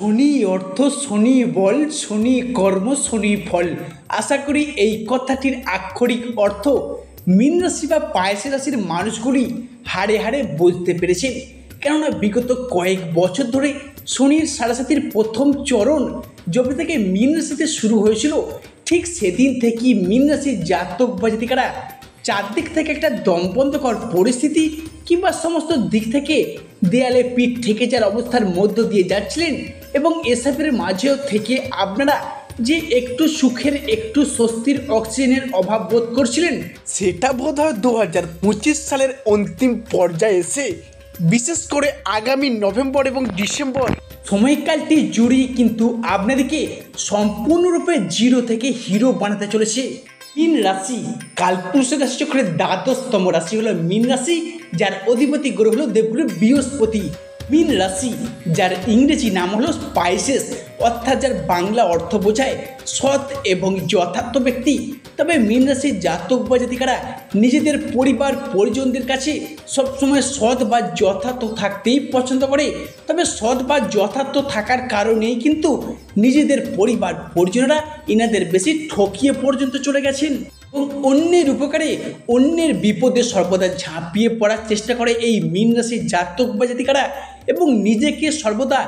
শনি অর্থ শনি বল, শনি কর্ম, শনি ফল। আশা করি এই কথাটির আক্ষরিক অর্থ মীন রাশি বা পায়েসের রাশির মানুষগুলি হাড়ে হাড়ে বুঝতে পেরেছেন। কেননা বিগত কয়েক বছর ধরে শনির সাড়ে প্রথম চরণ যবে থেকে মীন রাশিতে শুরু হয়েছিল, ঠিক সেদিন থেকেই মীন রাশির জাতক বা জাতিকারা চারদিক থেকে একটা দমবন্ধকর পরিস্থিতি কিংবা সমস্ত দিক থেকে দেয়ালে পিঠ ঠেকে যাওয়ার অবস্থার মধ্য দিয়ে যাচ্ছিলেন, এবং এসবের মাঝেও থেকে আপনারা যে একটু সুখের, একটু স্বস্তির, অক্সিজেনের অভাব বোধ করছিলেন, সেটা বোধ হয় 2025 সালের অন্তিম পর্যায়ে এসে, বিশেষ করে আগামী নভেম্বর এবং ডিসেম্বর সময়কালটি জুড়েই কিন্তু আপনাদেরকে সম্পূর্ণরূপে জিরো থেকে হিরো বানাতে চলেছে। মীন রাশি কালপুরুষের রাশিচক্রের দ্বাদশতম রাশি হলো মীন রাশি, যার অধিপতি গ্রহ হলো দেবগুরু বৃহস্পতি। মীন রাশি যার ইংরেজি নাম হলো স্পাইসেস, অর্থাৎ যার বাংলা অর্থ বোঝায় সৎ এবং যথার্থ ব্যক্তি। তবে মীন রাশির জাতক বা জাতিকারা নিজেদের পরিবার পরিজনদের কাছে সবসময় সৎ বা যথার্থ থাকতেই পছন্দ করে। তবে সৎ বা যথার্থ থাকার কারণেই কিন্তু নিজেদের পরিবার পরিজনেরা এনাদের বেশি ঠকিয়ে পর্যন্ত চলে গেছেন, এবং অন্যের উপকারে, অন্যের বিপদে সর্বদা ঝাঁপিয়ে পড়ার চেষ্টা করে এই মীন রাশির জাতক বা জাতিকারা, এবং নিজেকে সর্বদা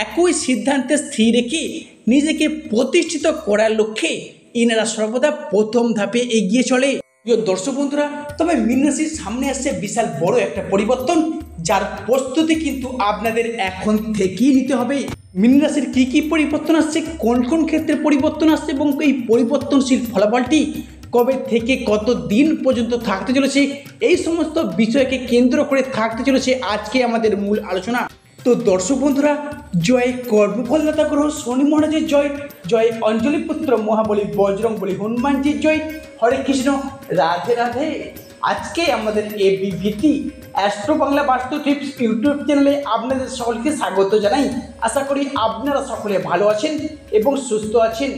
একই সিদ্ধান্তে স্থির রেখে নিজেকে প্রতিষ্ঠিত করার লক্ষ্যে এনারা সর্বদা প্রথম ধাপে এগিয়ে চলে। প্রিয় দর্শক বন্ধুরা, তবে মীন রাশির সামনে আসছে বিশাল বড় একটা পরিবর্তন, যার প্রস্তুতি কিন্তু আপনাদের এখন থেকেই নিতে হবে। মীন রাশির কী কী পরিবর্তন আসছে, কোন কোন ক্ষেত্রে পরিবর্তন আসছে, এবং এই পরিবর্তনশীল ফলাফলটি কবে থেকে কত দিন পর্যন্ত থাকতে চলেছে, এই সমস্ত বিষয়কে কেন্দ্র করে থাকতে চলেছে আজকে আমাদের মূল আলোচনা। তো দর্শক বন্ধুরা, জয় কর্মফলদাতা গ্রহ শনি মহারাজের জয়, জয় অঞ্জলি পুত্র মহাবলী বজরং বলী হনুমানজির জয়। হরে কৃষ্ণ, রাধে রাধে। আজকে আমাদের এবিভিটি অ্যাস্ট্রো বাংলা বাস্তু টিপস ইউটিউব চ্যানেলে আপনাদের সকলকে স্বাগত জানাই। আশা করি আপনারা সকলে ভালো আছেন এবং সুস্থ আছেন।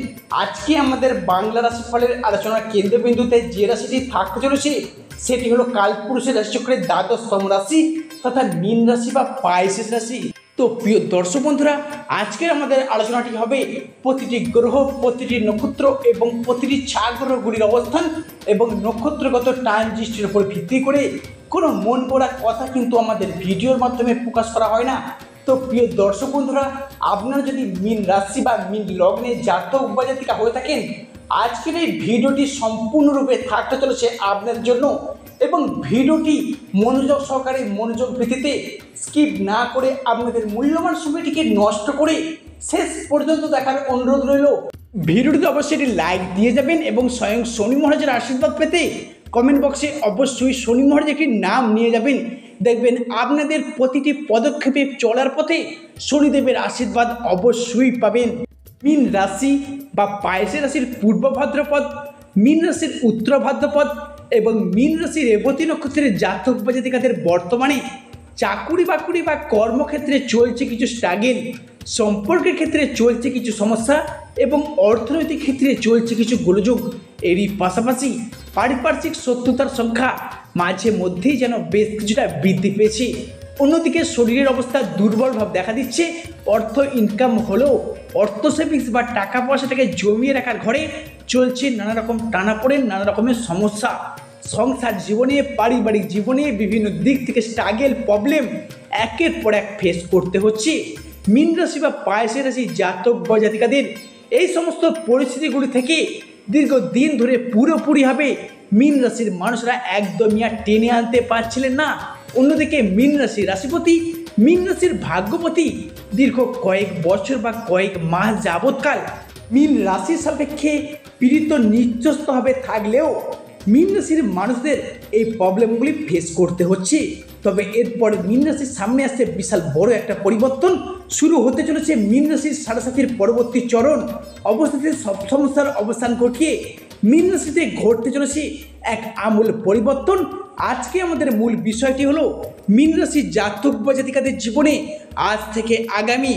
আজকে আমাদের বাংলা রাশিফলের আলোচনার কেন্দ্রবিন্দুতে যে রাশিটি থাকতে চলেছে সেটি হলো কালপুরুষের রাশিচক্রের দ্বাদশতম রাশি তথা মীন রাশি বা পাইসেস রাশি। তো প্রিয় দর্শক বন্ধুরা, আজকের আমাদের আলোচনাটি হবে প্রতিটি গ্রহ, প্রতিটি নক্ষত্র এবং প্রতিটি গ্রহগুলির অবস্থান এবং নক্ষত্রগত ট্রানজিস্টের উপর ভিত্তি করে কোনো মন গড়া কথা কিন্তু আমাদের ভিডিওর মাধ্যমে প্রকাশ করা হয় না। তো প্রিয় দর্শক বন্ধুরা, আপনারা যদি মীন রাশি বা মীন লগ্নে জাতক বা জাতিকা হয়ে থাকেন, আজকের এই ভিডিওটি সম্পূর্ণরূপে থাকতে চলেছে আপনার জন্য, এবং ভিডিওটি মনোযোগ সহকারে, মনোযোগ ভিত্তিতে স্কিপ না করে আপনাদের মূল্যবান সময়টিকে নষ্ট করে শেষ পর্যন্ত দেখার অনুরোধ রইল। ভিডিওটিতে অবশ্যই একটি লাইক দিয়ে যাবেন, এবং স্বয়ং শনি মহারাজের আশীর্বাদ পেতে কমেন্ট বক্সে অবশ্যই শনি মহারাজের একটি নাম নিয়ে যাবেন। দেখবেন আপনাদের প্রতিটি পদক্ষেপে চলার পথে শনিদেবের আশীর্বাদ অবশ্যই পাবেন। মীন রাশি বা পায়েসের রাশির পূর্ব ভাদ্রপদ, মীন রাশির উত্তর ভাদ্রপদ এবং মীন রাশির রেবতী নক্ষত্রের জাতক বা জাতিকাদের বর্তমানে চাকুরি বাকুরি বা কর্মক্ষেত্রে চলছে কিছু স্ট্রাগেল, সম্পর্কের ক্ষেত্রে চলছে কিছু সমস্যা, এবং অর্থনৈতিক ক্ষেত্রে চলছে কিছু গোলযোগ। এরই পাশাপাশি পারিপার্শ্বিক শত্রুতার সংখ্যা মাঝে মধ্যেই যেন বেশ কিছুটা বৃদ্ধি পেয়েছে। অন্যদিকে শরীরের অবস্থা দুর্বলভাব দেখা দিচ্ছে। অর্থ ইনকাম হলেও অর্থ সেভিংস বা টাকা পয়সাটাকে জমিয়ে রাখার ঘরে চলছে নানা রকম টানাপোড়েন, নানা রকমের সমস্যা। সংসার জীবনে, পারিবারিক জীবনে বিভিন্ন দিক থেকে স্ট্রাগেল, প্রবলেম একের পর এক ফেস করতে হচ্ছে। মীন রাশি বা পায়েসের রাশি জাতক বা জাতিকাদের এই সমস্ত পরিস্থিতিগুলি থেকে দীর্ঘদিন ধরে পুরোপুরিভাবে মীন রাশির মানুষরা একদমই আর টেনে আনতে পারছিলেন না। অন্যদিকে মীন রাশির রাশিপতি, মীন রাশির ভাগ্যপতি দীর্ঘ কয়েক বছর বা কয়েক মাস যাবৎকাল মীন রাশির সাপেক্ষে পীড়িত নির্যস্তভাবে থাকলেও মীন রাশির মানুষদের এই প্রবলেমগুলি ফেস করতে হচ্ছে। তবে এরপরে মীন রাশির সামনে আসছে বিশাল বড় একটা পরিবর্তন। শুরু হতে চলেছে মীন রাশির সাড়ে পরবর্তী চরণ। অবস্থাতে সব সমস্যার অবসান ঘটিয়ে মীন রাশিতে ঘটতে চলেছে এক আমূল পরিবর্তন। আজকে আমাদের মূল বিষয়টি হলো মীন রাশির জাতক বা জাতিকাদের জীবনে আজ থেকে আগামী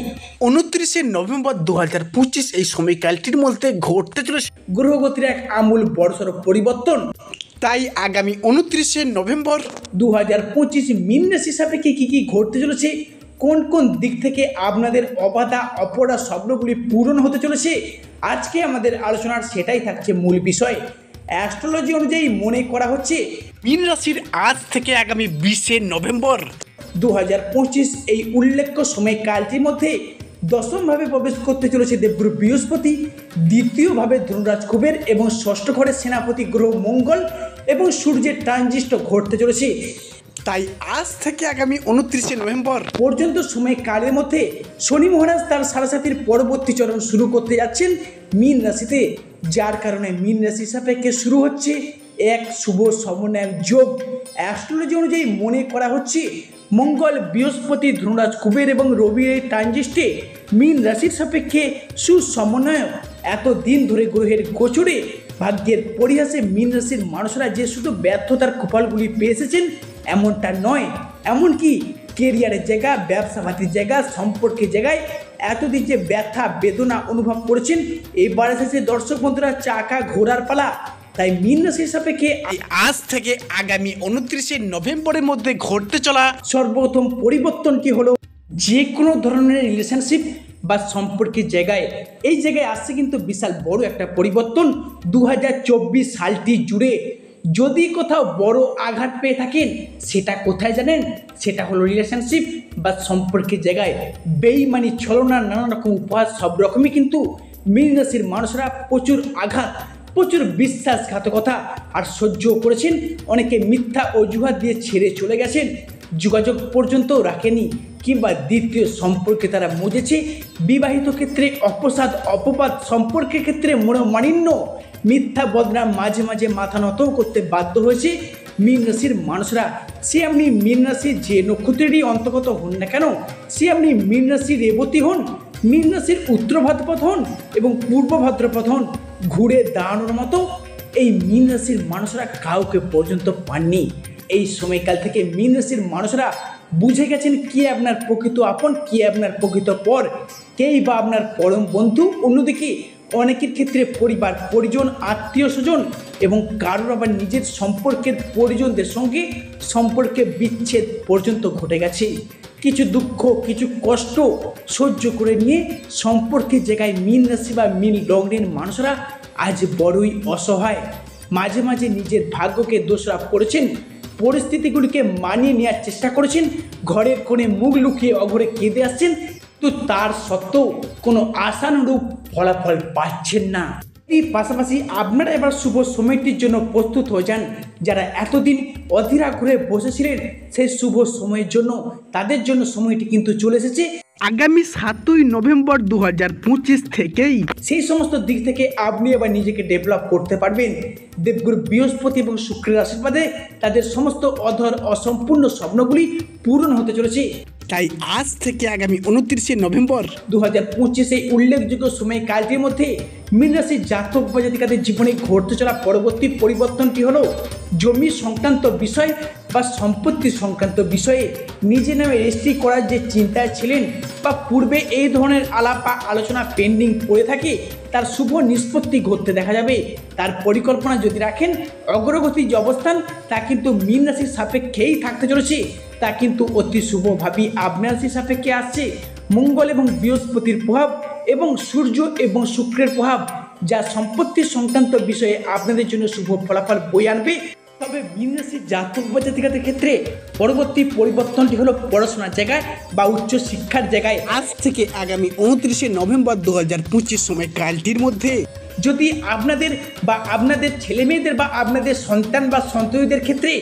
29শে নভেম্বর 2025 এই সময়কালটির মধ্যে ঘটতে চলেছে গ্রহগতির এক আমূল বড়সড় পরিবর্তন। তাই আগামী 29শে নভেম্বর 2025 মীন রাশির সাপেক্ষে কী কী ঘটতে চলেছে, কোন কোন দিক থেকে আপনাদের অবাধা অপরা স্বপ্নগুলি পূরণ হতে চলেছে, আজকে আমাদের আলোচনার সেটাই থাকছে মূল বিষয়। অ্যাস্ট্রোলজি অনুযায়ী মনে করা হচ্ছে মীন রাশির আজ থেকে আগামী 20শে নভেম্বর 2025 এই উল্লেখ্য সময়কালটির মধ্যে দশমভাবে প্রবেশ করতে চলেছে দেবগুরু বৃহস্পতি, দ্বিতীয়ভাবে ধনুরাজ কুবের এবং ষষ্ঠ ঘরে সেনাপতি গ্রহ মঙ্গল এবং সূর্যের ট্রানজিট ঘটতে চলেছে। তাই আজ থেকে আগামী 29শে নভেম্বর পর্যন্ত সময়কালের মধ্যে শনি মহারাজ তার সাড়ে পরবর্তী চরণ শুরু করতে যাচ্ছেন মীন রাশিতে, যার কারণে মীন রাশি সাপেক্ষে শুরু হচ্ছে এক শুভ সমন্বয়ক যোগ। অ্যাস্ট্রোলজি অনুযায়ী মনে করা হচ্ছে মঙ্গল, বৃহস্পতি, ধনুরাজ কুবের এবং রবির এই ট্রানজিটে মীন রাশির সাপেক্ষে সুসমন্বয়। এতদিন ধরে গ্রহের গোচরে ভাগ্যের পরিহাসে মীন রাশির মানুষরা যে শুধু ব্যর্থতার কপালগুলি পেয়ে এসেছেন এমনটা নয়, এমনকি কেরিয়ারের জায়গা, ব্যবসা পাতির জায়গা, সম্পর্কের জায়গায় এতদিন যে ব্যথা বেদনা অনুভব করেছেন, এবার এসেছে দর্শক বন্ধুরা চাকা ঘোরার পালা। তাই মীন রাশির সাপেক্ষে আজ থেকে আগামী 29শে নভেম্বরের মধ্যে ঘটতে চলা সর্বপ্রথম পরিবর্তনটি হলো যে কোনো ধরনের রিলেশনশিপ বা সম্পর্কের জায়গায় এই জায়গায় আসছে কিন্তু বিশাল বড় একটা পরিবর্তন। 2024 সালটি জুড়ে যদি কোথাও বড় আঘাত পেয়ে থাকেন সেটা কোথায় জানেন, সেটা হলো রিলেশনশিপ বা সম্পর্কের জায়গায়। বেইমানি, ছলনা, নানা রকম উপহাস সব রকমই কিন্তু মীন রাশির মানুষরা প্রচুর আঘাত, প্রচুর বিশ্বাসঘাতকতা আর সহ্য করেছেন। অনেকে মিথ্যা অজুহাত দিয়ে ছেড়ে চলে গেছেন, যোগাযোগ পর্যন্ত রাখেনি, কিংবা দ্বিতীয় সম্পর্কে তারা মজেছে। বিবাহিত ক্ষেত্রে অপসাদ অপবাদ, সম্পর্কের ক্ষেত্রে মনোমালিন্য, মিথ্যা বদনাম মাঝে মাঝে মাথা নত করতে বাধ্য হয়েছে মীন রাশির মানুষরা। সে আপনি মীন রাশির যে নক্ষত্রেরই অন্তর্গত হন না কেন, সে আপনি মীন রাশির রেবতী হন, মীন রাশির উত্তর ভাদ্রপদ হন এবং পূর্ব ভাদ্রপদ হন, ঘুরে দাঁড়ানোর মতো এই মীন রাশির মানুষরা কাউকে পর্যন্ত পাননি। এই সময়কাল থেকে মীন রাশির মানুষরা বুঝে গেছেন কে আপনার প্রকৃত আপন, কে আপনার প্রকৃত পর, কেই বা আপনার পরম বন্ধু। অন্যদিকে অনেকের ক্ষেত্রে পরিবার পরিজন, আত্মীয় স্বজন এবং কারোর আবার নিজের সম্পর্কের পরিজনদের সঙ্গে সম্পর্কে বিচ্ছেদ পর্যন্ত ঘটে গেছে। কিছু দুঃখ, কিছু কষ্ট সহ্য করে নিয়ে সম্পর্কের জায়গায় মীন রাশি বা মীন লগ্নের মানুষরা আজ বড়ই অসহায়। মাঝে মাঝে নিজের ভাগ্যকে দোষারোপ করেছেন, পরিস্থিতিগুলিকে মানিয়ে নেওয়ার চেষ্টা করেছেন, ঘরের কোণে মুখ লুকিয়ে অঘরে কেঁদে আসছেন, তো তার সত্ত্বেও কোনো আশানুরূপ ফলাফল পাচ্ছেন না। এই পাশাপাশি আপনারা এবার শুভ সময়টির জন্য প্রস্তুত হয়ে যান। যারা এতদিন অধীরা ঘুরে বসেছিলেন সেই শুভ সময়ের জন্য, তাদের জন্য সময়টি কিন্তু চলে এসেছে আগামী 7ই নভেম্বর 2025 থেকেই। সেই সমস্ত দিক থেকে আপনি এবার নিজেকে ডেভেলপ করতে পারবেন। দেবগুরু বৃহস্পতি এবং শুক্রের আশীর্বাদে তাদের সমস্ত অধর অসম্পূর্ণ স্বপ্নগুলি পূরণ হতে চলেছে। তাই আজ থেকে আগামী 29শে নভেম্বর 2025 এই উল্লেখযোগ্য সময়কালটির মধ্যে মীন রাশির জাতক বা জাতিকাদের জীবনে ঘটতে চলা পরবর্তী পরিবর্তনটি হলো জমি সংক্রান্ত বিষয় বা সম্পত্তি সংক্রান্ত বিষয়ে নিজে নামে রেজিস্ট্রি করার যে চিন্তায় ছিলেন বা পূর্বে এই ধরনের আলাপ বা আলোচনা পেন্ডিং পড়ে থাকে, তার শুভ নিষ্পত্তি ঘটতে দেখা যাবে। তার পরিকল্পনা যদি রাখেন, অগ্রগতি যে অবস্থান তা কিন্তু মীন রাশির সাপেক্ষেই থাকতে চলেছে। তা কিন্তু অতি শুভভাবেই আপনার রাশির সাপেক্ষে আসছে। মঙ্গল এবং বৃহস্পতির প্রভাব এবং সূর্য এবং শুক্রের প্রভাব, যা সম্পত্তি সংক্রান্ত বিষয়ে আপনাদের জন্য শুভ ফলাফল বয়ে আনবে। তবে মীন রাশির জাতক বা জাতিকাদের ক্ষেত্রে পরবর্তী পরিবর্তনটি হলো পড়াশোনার জায়গায় বা উচ্চ শিক্ষার জায়গায়। আজ থেকে আগামী 29শে নভেম্বর 2025 সময়কালটির মধ্যে যদি আপনাদের বা আপনাদের ছেলে মেয়েদের বা আপনাদের সন্তান বা সন্ততিদের ক্ষেত্রে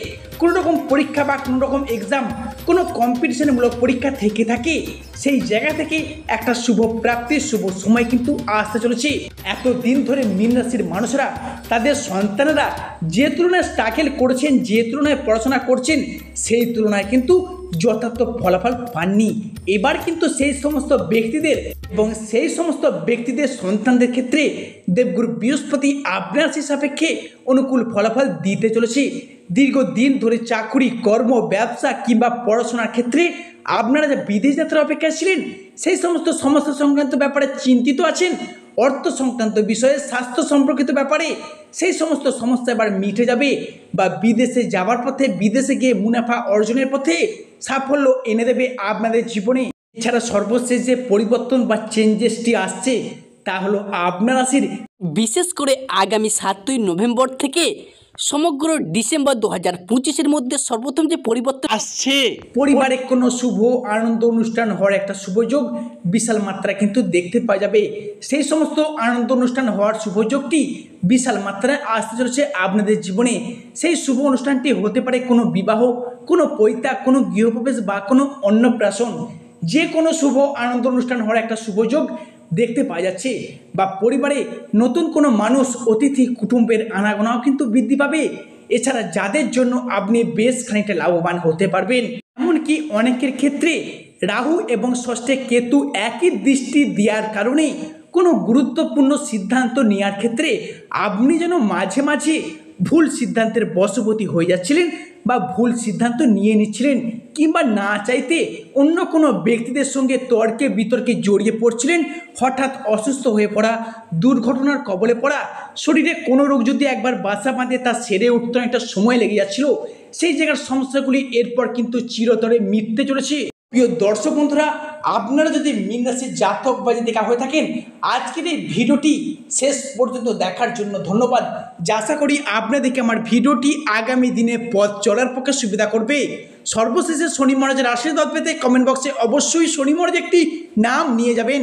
কোনো রকম পরীক্ষা বা কোনো রকম এক্সাম, কোনো কম্পিটিশনমূলক পরীক্ষা থেকে থাকে, সেই জায়গা থেকে একটা শুভ প্রাপ্তির শুভ সময় কিন্তু আসতে চলেছে। এতদিন ধরে মীন রাশির মানুষরা তাদের সন্তানেরা যে তুলনায় স্ট্রাগল করেছেন, যে তুলনায় পড়াশোনা করছেন, সেই তুলনায় কিন্তু যথার্থ ফলাফল পাননি। এবার কিন্তু সেই সমস্ত ব্যক্তিদের এবং সেই সমস্ত ব্যক্তিদের সন্তানদের ক্ষেত্রে দেবগুরু বৃহস্পতি আপনার রাশি সাপেক্ষে অনুকূল ফলাফল দিতে চলেছে। দীর্ঘদিন ধরে চাকুরি, কর্ম, ব্যবসা কিংবা পড়াশোনার ক্ষেত্রে আপনারা যে বিদেশ যাত্রার অপেক্ষা ছিলেন, সেই সমস্ত সমস্যা সংক্রান্ত ব্যাপারে চিন্তিত আছেন, অর্থ সংক্রান্ত বিষয়ে, স্বাস্থ্য সম্পর্কিত ব্যাপারে সেই সমস্ত সমস্যা এবার মিটে যাবে। বা বিদেশে যাওয়ার পথে, বিদেশে গিয়ে মুনাফা অর্জনের পথে সাফল্য এনে দেবে আপনাদের জীবনে। এছাড়া সর্বশেষ যে পরিবর্তন বা চেঞ্জেসটি আসছে তা হলো আপনার রাশির, বিশেষ করে আগামী 7ই নভেম্বর থেকে সমগ্র ডিসেম্বর 2025-এর মধ্যে সর্বপ্রথম যে পরিবর্তন আসছে, পরিবারে কোনো শুভ আনন্দ অনুষ্ঠান হওয়ার একটা শুভযোগ বিশাল মাত্রা কিন্তু দেখতে পাওয়া যাবে। সেই সমস্ত আনন্দ অনুষ্ঠান হওয়ার শুভযোগটি বিশাল মাত্রায় আসতে চলেছে আপনাদের জীবনে। সেই শুভ অনুষ্ঠানটি হতে পারে কোনো বিবাহ, কোনো পৈতা, কোনো গৃহপ্রবেশ বা কোনো অন্নপ্রাশন। যে কোনো শুভ আনন্দ অনুষ্ঠান হওয়ার একটা শুভযোগ দেখতে পাওয়া যাচ্ছে, বা পরিবারে নতুন কোনো মানুষ, অতিথি কুটুম্বের আনাগোনাও কিন্তু বৃদ্ধি পাবে। এছাড়া যাদের জন্য আপনি বেশ খানিকটা লাভবান হতে পারবেন। এমনকি অনেকের ক্ষেত্রে রাহু এবং ষষ্ঠে কেতু একই দৃষ্টি দেওয়ার কারণে কোনো গুরুত্বপূর্ণ সিদ্ধান্ত নেওয়ার ক্ষেত্রে আপনি যেন মাঝে মাঝে ভুল সিদ্ধান্তের বশবর্তী হয়ে যাচ্ছিলেন বা ভুল সিদ্ধান্ত নিয়ে নিচ্ছিলেন, কিংবা না চাইতে অন্য কোনো ব্যক্তিদের সঙ্গে তর্কে বিতর্কে জড়িয়ে পড়ছিলেন। হঠাৎ অসুস্থ হয়ে পড়া, দুর্ঘটনার কবলে পড়া, শরীরে কোনো রোগ যদি একবার বাসা বাঁধে তা সেরে উঠতে একটা সময় লেগে যাচ্ছিল, সেই জায়গার সমস্যাগুলি এরপর কিন্তু চিরতরে মিটতে চলেছে। প্রিয় দর্শক বন্ধুরা, আপনারা যদি মীন রাশির জাতক বা জাতিকা হয়ে থাকেন, আজকের এই ভিডিওটি শেষ পর্যন্ত দেখার জন্য ধন্যবাদ। আশা করি আপনাদেরকে আমার ভিডিওটি আগামী দিনে পথ চলার পক্ষে সুবিধা করবে। সর্বশেষে শনি মহারাজের আশীর্বাদ পেতে কমেন্ট বক্সে অবশ্যই শনি মহারাজ একটি নাম নিয়ে যাবেন।